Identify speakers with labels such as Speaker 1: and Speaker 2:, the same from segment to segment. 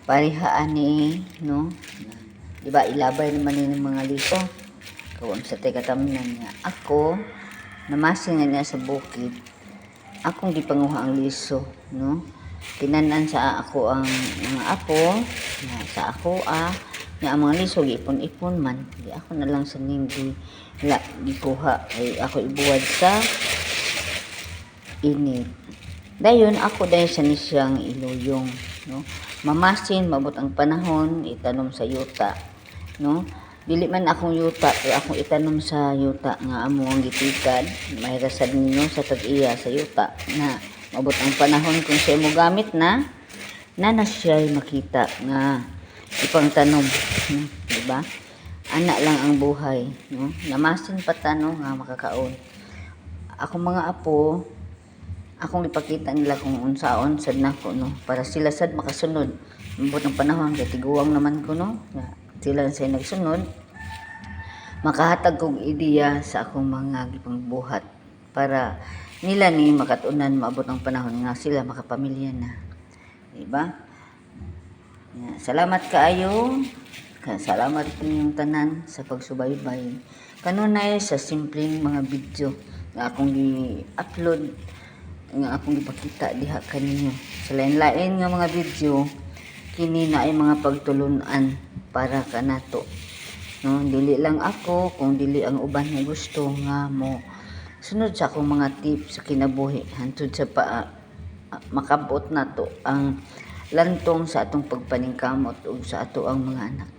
Speaker 1: parihaan ni, no? Diba, ilabay naman ni ng mga liso. Kawam sa tekatamnan nga. Ako, namasin nga niya sa bukid, akong gipanguha ang liso, no? Tinanan sa ako ang mga apo, na sa ako, nga ang mga liso, ipon-ipon man. Di ako na lang sa ninggi, gikuha, ay ako ibuwad sa init. Dayon, ako dahil sa nisyang iluyong, no? Mamasin, mabot ang panahon, itanom sa yuta, no? Dili man akong yuta, pero akong itanom sa yuta nga amo ang gitikad, may rasad ninyo sa tag-iya sa yuta na mabot ang panahon kung siya mo gamit na siya makita nga ipang tanom, no? Diba? Ana lang ang buhay, no? Namasin pa tano nga makakaon. Akong mga apo, akong ipakita nila kung unsaon sad nako, no? Para sila sad makasunod. Mabot ang panahon kay tiguwang naman ko, no? Sila sa nagsunod, makahatag kong ideya sa akong mga gipangbuhat para nila ni makatunan maabot ang panahon nga sila makapamilya na. Diba? Salamat kaayo. Salamat ninyong tanan sa pagsubaybay. Kanunay sa simpleng mga video nga akong gi-upload, nga akong ipakita diha kaninyo. Sa lain-lain nga mga video, kini na ay mga pagtulunan para kanato, no? Dili lang ako, kung dili ang uban nga gusto nga mo sunod sa akong mga tips sa kinabuhi hantod sa makabot nato ang lantong sa atong pagpaningkamot ug sa ato ang mga anak.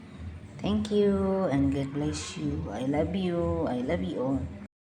Speaker 1: Thank you and God bless you. I love you. I love you all.